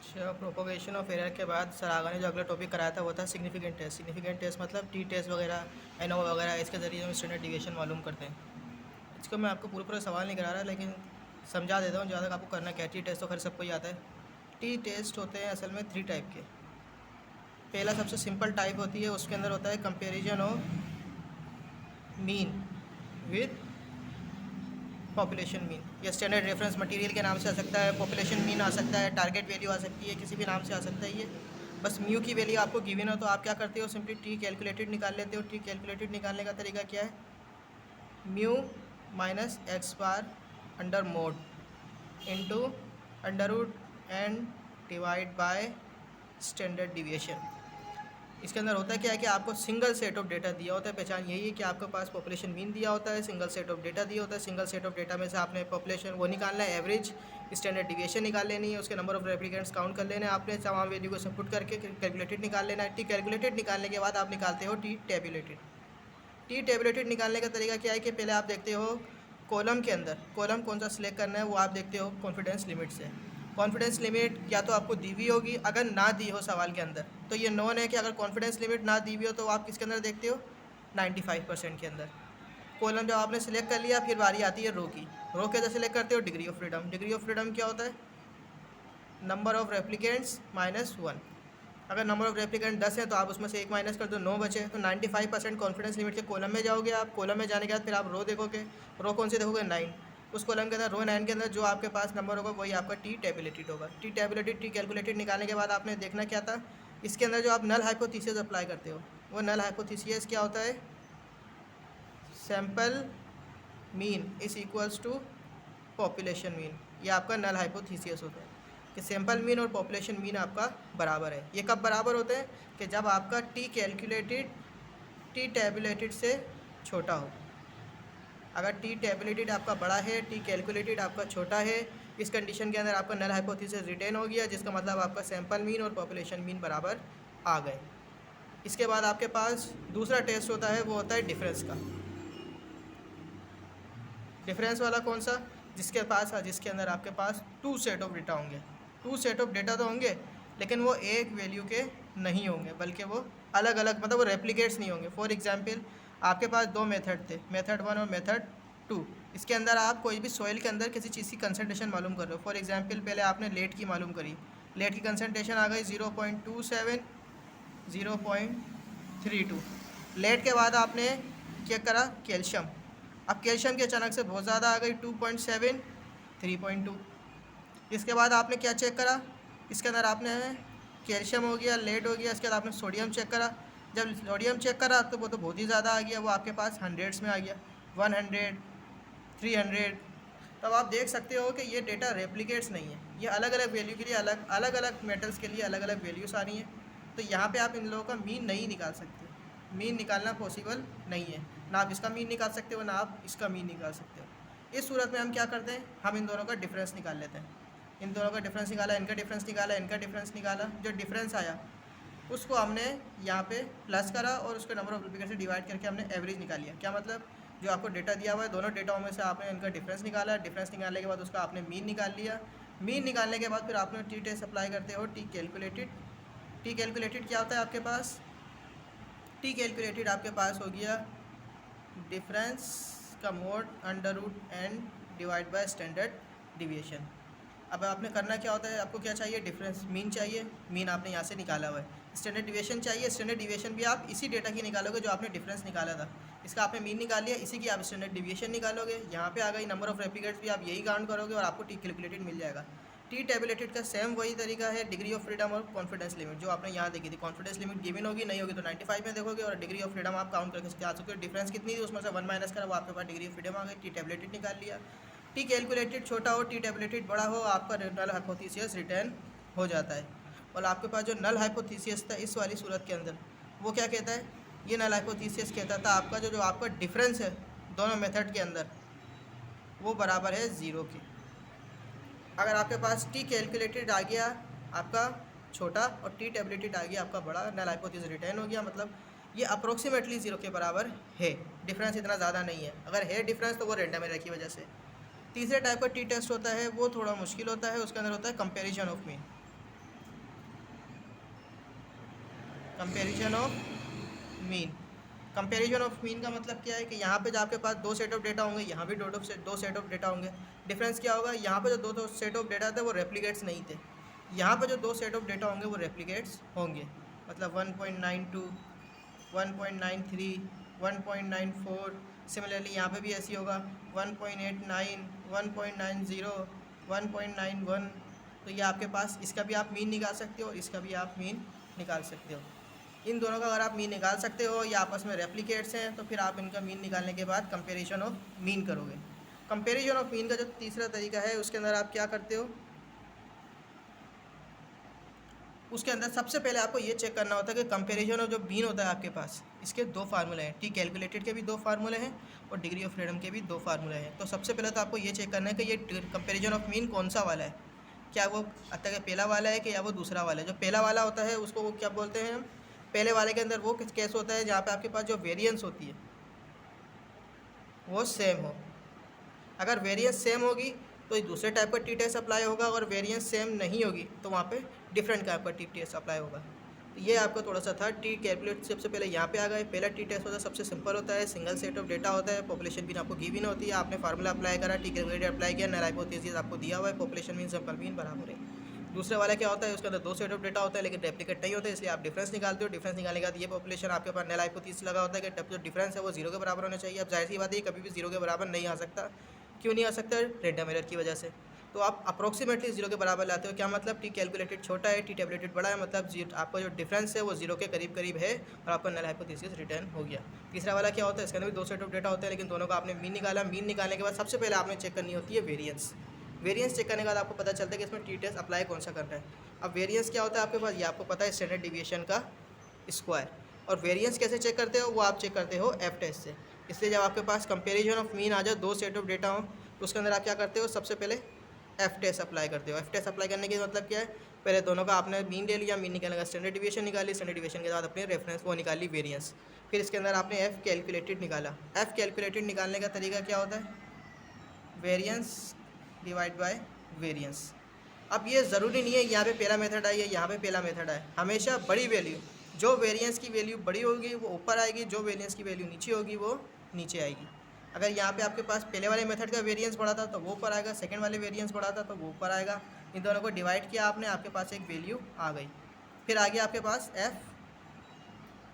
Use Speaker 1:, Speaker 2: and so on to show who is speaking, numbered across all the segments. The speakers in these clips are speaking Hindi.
Speaker 1: प्रोपोगेशन ऑफ एरर के बाद सर आगा ने जो अगला टॉपिक कराया था वो था सिग्निफिकेंट टेस्ट। सिग्निफिकेंट टेस्ट मतलब टी टेस्ट वगैरह, एनओ वगैरह, इसके ज़रिए हम स्टैंडर्ड डिविएशन मालूम करते हैं। इसको मैं आपको पूरा सवाल नहीं करा रहा, लेकिन समझा देता हूँ ज़्यादा आपको करना क्या है। टी टेस्ट तो खैर सबको ही आता है। टी टेस्ट होते हैं असल में 3 टाइप के। पहला सबसे सिंपल टाइप होती है, उसके अंदर होता है comparison of mean with population mean. या स्टैंडर्ड रेफरेंस मटेरियल के नाम से आ सकता है, पॉपुलेशन मीन आ सकता है, टारगेट वैल्यू आ सकती है, किसी भी नाम से आ सकता है ये। बस म्यू की वैल्यू आपको गिवन हो तो आप क्या करते हो, सिंपली टी कैलकुलेटेड निकाल लेते हो। टी कैलकुलेटेड निकालने का तरीका क्या है, mu minus X bar under mod into under root and divide by standard deviation. इसके अंदर होता है क्या है कि आपको सिंगल सेट ऑफ डेटा दिया होता है। पहचान यही है कि आपके पास पॉपुलेशन मीन दिया होता है, सिंगल सेट ऑफ डेटा दिया होता है। सिंगल सेट ऑफ डेटा में से आपने पॉपुलेशन वो निकालना है, एवरेज, स्टैंडर्ड डिविएशन निकाल लेनी है, उसके नंबर ऑफ रेप्लिकेंट्स काउंट कर लेने हैं आपने, तमाम वैल्यू को सबपुट करके कैलकुलेटेड निकाल लेना है। टी कैलकुलेटेड निकालने के बाद आप निकालते हो टी टेबुलेटेड। टी टेबुलेटेड निकालने का तरीका क्या है कि पहले आप देखते हो कॉलम के अंदर, कॉलम कौन सा सिलेक्ट करना है वो आप देखते हो कॉन्फिडेंस लिमिट से। कॉन्फिडेंस लिमिट या तो आपको दी हुई होगी, अगर ना दी हो सवाल के अंदर तो ये नॉन है कि अगर कॉन्फिडेंस लिमिट ना दी हुई हो तो आप किसके अंदर देखते हो, 95% के अंदर। कॉलम जब आपने सिलेक्ट कर लिया, फिर बारी आती है रो की। रो कैसे सिलेक्ट करते हो, degree of freedom. Degree of freedom क्या होता है, नंबर ऑफ रेप्लिकेंट्स माइनस 1। अगर नंबर ऑफ रेप्लिकेंट 10 है तो आप उसमें से 1 माइनस कर दो, 9 बचे। तो 95% कॉन्फिडेंस लिमिट के कॉलम में जाओगे आप। कॉलम में जाने के बाद फिर आप रो देखोगे। रो कौन सी देखोगे, 9। उस कॉलम के अंदर रो 9 के अंदर जो आपके पास नंबर होगा वही आपका टी टेबुलेटेड होगा। टी टेबुलेटेड, टी कैलकुलेटेड निकालने के बाद आपने देखना क्या था, इसके अंदर जो आप नल हाइपोथेसिस अप्लाई करते हो, वो नल हाइपोथेसिस क्या होता है, sample mean is equals to population mean. ये आपका नल हाइपोथेसिस होता है कि सैम्पल मीन और पॉपुलेशन मीन आपका बराबर है। ये कब बराबर होते हैं, कि जब आपका टी कैलकुलेटेड टी टेबुलेटेड से छोटा हो। अगर टी टेबुलेटेड आपका बड़ा है, टी कैलकुलेटेड आपका छोटा है, इस कंडीशन के अंदर आपका नल हाइपोथेसिस रिटेन हो गया, जिसका मतलब आपका सैम्पल मीन और पॉपुलेशन मीन बराबर आ गए। इसके बाद आपके पास दूसरा टेस्ट होता है, वो होता है डिफरेंस का। डिफरेंस वाला कौन सा, जिसके अंदर आपके पास 2 सेट ऑफ डेटा होंगे। 2 सेट ऑफ डेटा तो होंगे, लेकिन वो एक वैल्यू के नहीं होंगे, बल्कि वो अलग अलग, मतलब वो रेप्लिकेट्स नहीं होंगे। फॉर एग्जांपल आपके पास 2 मेथड थे, मेथड 1 और मेथड 2। इसके अंदर आप कोई भी सॉइल के अंदर किसी चीज़ की कंसनट्रेशन मालूम कर रहे हो। फॉर एग्जाम्पल पहले आपने लेट की मालूम करी, लेट की कंसनट्रेशन आ गई 0.27, 0.32। लेट के बाद आपने चेक करा कैल्शियम, अब कैल्शियम की अचानक से बहुत ज़्यादा आ गई 2.7, 3.2। इसके बाद आपने क्या चेक करा, इसके अंदर आपने कैल्शियम हो गया, लेड हो गया। इसके बाद आपने सोडियम चेक करा, जब सोडियम चेक करा तो वो तो बहुत ही ज़्यादा आ गया, वो आपके पास हंड्रेड्स में आ गया, 100, 300। तब आप देख सकते हो कि ये डेटा रेप्लिकेट्स नहीं है, ये अलग अलग वैल्यू के लिए अलग अलग मेटल्स के लिए अलग अलग वैल्यूज़ आ रही हैं। तो यहाँ पे आप इन लोगों का मीन नहीं निकाल सकते, मीन निकालना पॉसिबल नहीं है। ना आप इसका मीन निकाल सकते हो, ना आप इसका मीन निकाल सकते हो। इस सूरत में हम क्या करते हैं, हम इन दोनों का डिफरेंस निकाल लेते हैं। इन दोनों का डिफरेंस निकाला, इनका डिफरेंस निकाला, इनका डिफरेंस निकाला। जो डिफरेंस आया उसको हमने यहाँ पे प्लस करा और उसके नंबर ऑफ रेप्लिकेट से डिवाइड करके हमने एवरेज निकाल लिया। क्या मतलब, जो आपको डेटा दिया हुआ है दोनों डेटाओं में से आपने इनका डिफरेंस निकाला। डिफरेंस निकालने के बाद उसका आपने मीन निकाल लिया। मीन निकालने के बाद फिर आपने टी टेस्ट अप्लाई करते हो, टी कैलकुलेटेड। टी कैलकुलेटेड क्या होता है आपके पास, टी कैलकुलेटेड आपके पास हो गया डिफरेंस का mod under root and divide by standard deviation. अब आपने करना क्या होता है, आपको क्या चाहिए, डिफरेंस मीन चाहिए, मीन आपने यहाँ से निकाला हुआ है। स्टैंडर्ड डिविएशन चाहिए, स्टैंडर्ड डिविएशन भी आप इसी डेटा की निकालोगे जो आपने डिफरेंस निकाला था। इसका आपने मीन निकाल लिया, इसी की आप स्टैंडर्ड डिविएशन निकालोगे। यहाँ पे आ गई नंबर ऑफ रेप्लिकेट्स भी आप यही काउंट करोगे और आपको टी कैलकुलेटेड मिल जाएगा। टी टेबुलेटेड का सेम वही तरीका है, डिग्री ऑफ फ्रीडम और कॉन्फिडेंस लिमिट जो आपने यहाँ देखी थी। कॉन्फिडेंस लिमिट गिवन होगी, नहीं होगी तो 95 में देखोगे, और डिग्री ऑफ फ्रीडम आप काउंट करके आ सकते हो। डिफरेंस कितनी थी उसमें से 1 माइनस करा, वो आपके पास डिग्री ऑफ फ्रीडम आ गई। टी टेबुलेटेड निकाल लिया। टी कैलकुलेटेड छोटा हो, टी टेबुलेटेड बड़ा हो, आपका नल हाइपोथेसिस रिटर्न हो जाता है। और आपके पास जो नल हाइपोथेसिस था इस वाली सूरत के अंदर, वो क्या कहता है, ये नल हाइपोथेसिस कहता था आपका जो आपका डिफरेंस है दोनों मेथड के अंदर वो बराबर है 0 के। अगर आपके पास टी कैलकुलेटेड आ गया आपका छोटा और टी टेबुलेटेड आ गया आपका बड़ा, नल हाइपोथेसिस रिटर्न हो गया, मतलब ये अप्रोक्सीमेटली 0 के बराबर है, डिफरेंस इतना ज़्यादा नहीं है। अगर है डिफरेंस तो वो रेंडम एरर की वजह से। तीसरे टाइप का टी टेस्ट होता है, वो थोड़ा मुश्किल होता है, उसके अंदर होता है comparison of mean. Comparison of mean. Comparison of mean का मतलब क्या है कि यहाँ पे जो आपके पास दो सेट ऑफ डेटा होंगे, यहाँ भी दो सेट ऑफ डेटा होंगे। डिफरेंस क्या होगा, यहाँ पे जो दो सेट ऑफ डेटा थे वो रेप्लिकेट्स नहीं थे, यहाँ पे जो दो सेट ऑफ डेटा होंगे वो रेप्लिकेट्स होंगे। मतलब 1.92, 1.93, 1.94। सिमिलरली यहाँ पे भी ऐसी होगा 1.89, 1.90, 1.91। तो ये आपके पास, इसका भी आप मीन निकाल सकते हो, इसका भी आप मीन निकाल सकते हो। इन दोनों का अगर आप मीन निकाल सकते हो, या आपस में रेप्लिकेट्स हैं, तो फिर आप इनका मीन निकालने के बाद कंपैरिजन ऑफ मीन करोगे। कंपैरिजन ऑफ मीन का जो तीसरा तरीका है उसके अंदर आप क्या करते हो, उसके अंदर सबसे पहले आपको ये चेक करना होता है कि कंपैरिजन ऑफ जो मीन होता है आपके पास, इसके दो फार्मूले हैं, टी कैलकुलेटेड के भी दो फार्मूले हैं और डिग्री ऑफ फ्रीडम के भी दो फार्मूले हैं। तो सबसे पहले तो आपको ये चेक करना है कि ये कंपैरिजन ऑफ मीन कौन सा वाला है, क्या वो अतः का पहला वाला है कि या वो दूसरा वाला है। जो पहला वाला होता है उसको वो क्या बोलते हैं, पहले वाले के अंदर वो केस होता है जहाँ पे आपके पास जो वेरिएंस होती है वो सेम हो। अगर वेरिएंस सेम होगी तो दूसरे टाइप का टी टेस्ट अप्लाई होगा, और वेरिएंस सेम नहीं होगी तो वहाँ पे डिफरेंट टाइप का टी टेस्ट अप्लाई होगा। तो ये आपका थोड़ा सा था। टी कैलकुलेट सबसे पहले यहाँ पे आ गए। पहला टी टेस्ट होता है, सबसे सिंपल होता है, सिंगल सेट ऑफ डेटा होता है, पॉपुलेशन मीन आपको गिवन होती है, आपने फार्मूला अप्लाई करा, टी कैलकुलेटर अप्लाई किया, नल हाइपोथेसिस आपको दिया हुआ है, पॉपुलेशन मीन सिंपल मीन बराबर है। दूसरे वाला क्या होता है, उसके अंदर दो सेट ऑफ डेटा होता है लेकिन रेप्लिकेट नहीं होता है, इसलिए आप डिफरेंस निकालते हो। डिफरेंस निकालने के बाद ये पॉपुलेशन आपके पास नल हाइपोथेसिस लगा होता है कि जो डिफरेंस है वो जीरो के बराबर होना चाहिए। अब जाहिर सी बात है कभी भी जीरो के बराबर नहीं आ सकता। क्यों नहीं आ सकता, रैंडम एरर की वजह से। तो आप अप्रोक्सीमेटली जीरो के बराबर लाते हो। क्या मतलब, टी कैलकुलेटेड छोटा है, टी टैबलेटेड बड़ा है, मतलब आपका जो डिफरेंस है वो जीरो के करीब करीब है और आपका नल हाइपोथेसिस रिटर्न हो गया। तीसरा वाला क्या होता है, इसके अंदर भी दो सेट ऑफ डेटा होते हैं लेकिन दोनों का आपने मीन निकाला। मीन निकालने के बाद सबसे पहले आपने चेक करनी होती है वेरिएंस। वेरिएंस चेक करने के बाद आपको पता चलता है कि इसमें टी टेस्ट अप्लाई कौन सा करना है। अब वेरिएंस क्या होता है आपके पास, ये आपको पता है, स्टैंडर्ड डिविएशन का स्क्वायर। और वेरिएंस कैसे चेक करते हो, वो आप चेक करते हो एफ टेस्ट से। इसलिए जब आपके पास कंपेरिजन ऑफ मीन आ जाए, दो सेट ऑफ डेटा हो, तो उसके अंदर आप क्या करते हो, सबसे पहले एफ टेस्ट अप्लाई करते हो। एफ टेस्ट अप्लाई करने के मतलब क्या है, पहले दोनों का आपने मीन ले लिया, मीन निकालने का स्टैंडर्ड डिविएशन निकाली, स्टैंडर्ड डिविएशन के बाद अपने रेफरेंस वो निकाली वेरिएंस। फिर इसके अंदर आपने एफ कैलकुलेटेड निकाला। एफ कैलकुलेटेड निकालने का तरीका क्या होता है, वेरिएंस डिवाइड बाय वेरिएंस। अब ये ज़रूरी नहीं है यहाँ पे पहला मेथड है या यहाँ पे पहला मेथड है, हमेशा बड़ी वैल्यू, जो वेरिएंस की वैल्यू बड़ी होगी वो ऊपर आएगी, जो वेरिएंस की वैल्यू नीचे होगी वो नीचे आएगी। अगर यहाँ पे आपके पास पहले वाले मेथड का वेरिएंस बढ़ा था तो वो ऊपर आएगा, सेकंड वाले वेरिएंस बढ़ा था तो वो ऊपर आएगा। इन दोनों को डिवाइड किया आपने, आपके पास एक वैल्यू आ गई। फिर आगे आपके पास एफ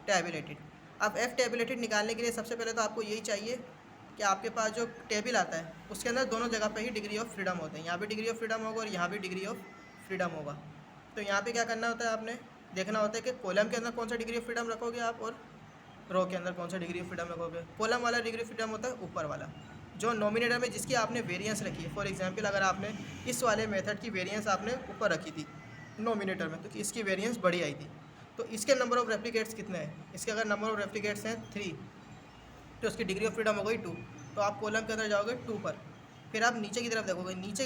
Speaker 1: टैबुलेटेड। अब एफ टैबुलेटेड निकालने के लिए सबसे पहले तो आपको यही चाहिए कि आपके पास जो टेबल आता है उसके अंदर दोनों जगह पे ही डिग्री ऑफ फ्रीडम होते हैं। यहाँ पे डिग्री ऑफ फ्रीडम होगा और यहाँ भी डिग्री ऑफ फ्रीडम होगा। तो यहाँ पे क्या करना होता है, आपने देखना होता है कि कॉलम के अंदर कौन सा डिग्री ऑफ फ्रीडम रखोगे आप और रो के अंदर कौन सा डिग्री ऑफ फ्रीडम रखोगे। कॉलम वाला डिग्री ऑफ फ्रीडम होता है ऊपर वाला, जो नॉमिनेटर में जिसकी आपने वेरिएंस रखी है। फॉर एग्जांपल अगर आपने इस वाले मेथड की वेरिएंस आपने ऊपर रखी थी नॉमिनेटर में, तो इसकी वेरिएंस बड़ी आई थी, तो इसके नंबर ऑफ रेप्लिकेट्स कितने हैं, इसके अगर नंबर ऑफ रेप्लिकेट्स हैं 3 तो उसकी डिग्री ऑफ फ्रीडम हो गई 2। तो आप कॉलम के अंदर जाओगे 2 पर, फिर आप नीचे की तरफ देखोगे, नीचे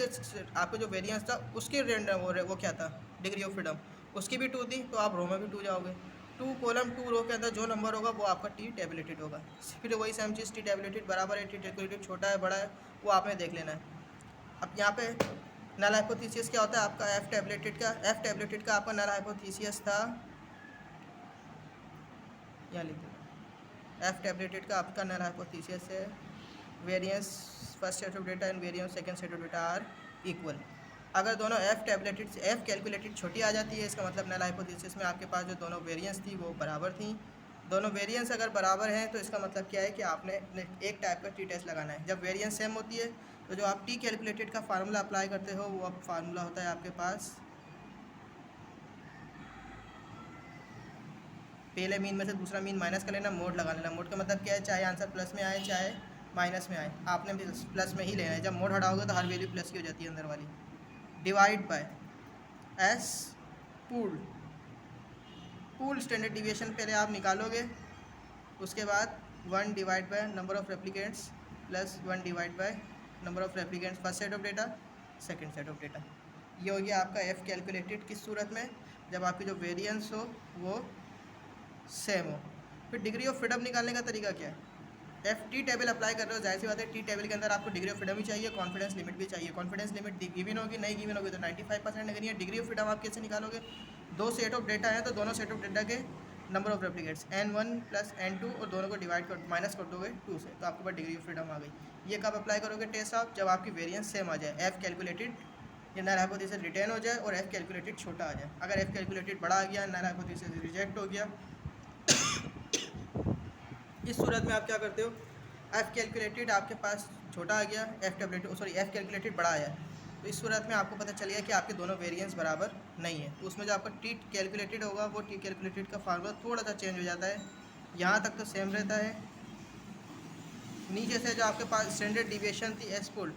Speaker 1: आपका जो वेरिएंस था उसकी वो क्या था, डिग्री ऑफ फ्रीडम, उसकी भी 2 थी, तो आप रो में भी 2 जाओगे। 2 कॉलम 2 रो के अंदर जो नंबर होगा वो आपका टी टैबुलेटेड होगा। फिर वही सेम चीज़, टी टैबुलेटेड बराबर है टी टैबुलेटेड, छोटा है बड़ा है वो आपने देख लेना है। अब यहाँ पे नल हाइपोथेसिस क्या होता है आपका, एफ टैबुलेटेड का आपका नल हाइपोथेसिस था, यहाँ लिख देना, एफ टैबुलेटेड का आपका नल हाइपोथेसिस है variance first set of data and variance second set of data are equal. अगर दोनों एफ टैबुलेटेड से एफ कैलकुलेटेड छोटी आ जाती है, इसका मतलब नल हाइपोथेसिस में आपके पास जो दोनों वेरिएंस थी वो बराबर थी। दोनों वेरिएंस अगर बराबर हैं तो इसका मतलब क्या है कि आपने एक टाइप का टी टेस्ट लगाना है। जब वेरिएंस सेम होती है तो जो आप टी कैलकुलेटेड का फार्मूला अप्लाई करते हो वो अब फार्मूला होता है आपके पास, पहले मीन में से दूसरा मीन माइनस कर लेना, मोड लगा लेना। मोड का मतलब क्या है, चाहे आंसर प्लस में आए चाहे माइनस में आए, आपने प्लस में ही लेना है। जब मोड हटाओगे तो हर वैल्यू प्लस की हो जाती है अंदर वाली। Divide by S pool standard deviation पहले आप निकालोगे, उसके बाद 1 divide by number of replicants plus 1 divide by number of replicants first set of data second set of data. ये हो गया आपका एफ कैलकुलेटेड, किस सूरत में, जब आपकी जो वेरिएंस हो वो सेम हो। फिर डिग्री ऑफ फ्रीडम निकालने का तरीका क्या है, एफ टी टेबल अप्लाई कर रहे हो, जाहिर सी बात है टी टेबल के अंदर आपको डिग्री ऑफ फ्रीडम भी चाहिए, कॉन्फिडेंस लिमिट भी चाहिए। कॉन्फिडेंस लिमिट गिवन होगी, नहीं गिवन होगी तो 95% लगनी है। डिग्री ऑफ फ्रीडम आप कैसे निकालोगे, दो सेट ऑफ डेटा है तो दोनों सेट ऑफ डेटा के number of replicates N1 plus N2 और दोनों को डिवाइड कर माइनस कर दोगे 2 से, तो आपके पास डिग्री ऑफ फ्रीडम आ गई। ये कब अप्लाई करोगे टेस्ट आप? जब आपकी वेरिएंस सेम आ जाए, एफ कैलकुलेटेड या नल हाइपोथेसिस रिटेन हो जाए और एफ कैलकुलेटेड छोटा आ जाए। अगर एफ कैलकुलेटेड बड़ा आ गया, नल हाइपोथेसिस रिजेक्ट हो गया, इस सूरत में आप क्या करते हो? एफ कैलकुलेटेड आपके पास छोटा आ गया, एफ कैलकुलेटेड बड़ा आया, तो इस सूरत में आपको पता चल गया कि आपके दोनों वेरिएंस बराबर नहीं है। तो उसमें जो आपका टी कैलकुलेटेड होगा वो टी कैलकुलेटेड का फार्मूला थोड़ा सा चेंज हो जाता है। यहाँ तक तो सेम रहता है, नीचे से जो आपके पास स्टैंडर्ड डिविएशन थी एस पुल,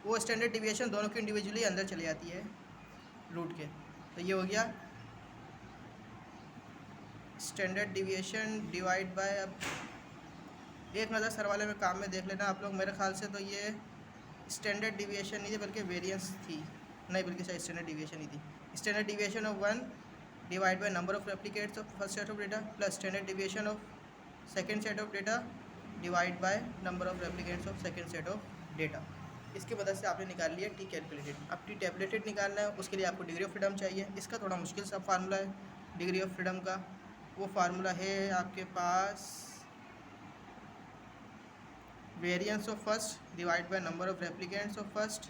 Speaker 1: वो स्टैंडर्ड डिविएशन दोनों की इंडिविजुअली अंदर चली जाती है रूट के। तो ये हो गया स्टैंडर्ड डिविएशन डिवाइड बाय, अब एक नज़र सर वाले में काम में देख लेना आप लोग, मेरे ख्याल से तो ये स्टैंडर्ड डिविएशन नहीं थी बल्कि वेरिएंस थी, नहीं बल्कि शायद स्टैंडर्ड डिविएशन ही थी। Standard deviation of 1 divide by number of replicates of first set of data plus standard deviation of second set of data divide by number of replicates of second set of data. इसकी मदद से आपने निकाल लिया टी कैलकुलेटेड। अब टी टैबलेटेड निकालना है, उसके लिए आपको डिग्री ऑफ फ्रीडम चाहिए। इसका थोड़ा मुश्किल सा फार्मूला है डिग्री ऑफ फ्रीडम का। वो फार्मूला है आपके पास variance of first divide by number of replicants of first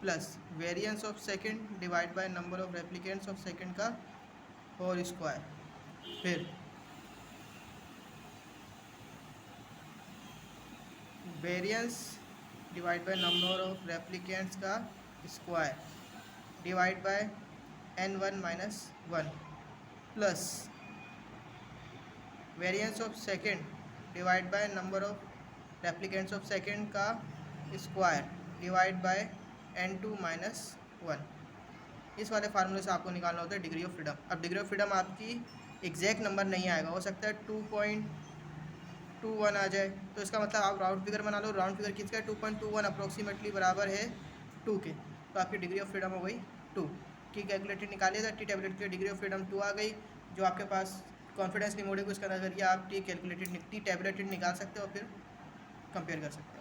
Speaker 1: plus variance of second divide by number of replicants of second का होल स्क्वायर, फिर variance divide by number of replicants का square divide by n1 minus 1 plus variance of second divide by number of replicants of second का square divide by n2 minus 1। इस वाले फार्मूले से आपको निकालना होता है डिग्री ऑफ फ्रीडम। अब डिग्री ऑफ फ्रीडम आपकी एग्जैक्ट नंबर नहीं आएगा, हो सकता है 2.21 आ जाए, तो इसका मतलब आप राउंड फिगर बना लो। राउंड फिगर किसका है? 2.21 अप्रोक्सीमेटली बराबर है 2 के, तो आपकी डिग्री ऑफ फ्रीडम हो गई 2। टी कैलकुलेटेड निकालिए था, टी टैबलेट की डिग्री ऑफ फ्रीडम 2 आ गई। जो आपके पास कॉन्फिडेंस नहीं मोड़ेगा उसका नज़रिया आप टी कैलकुलेटेड टी टैबलेटेड निकाल सकते हो और फिर कंपेयर कर सकते हैं।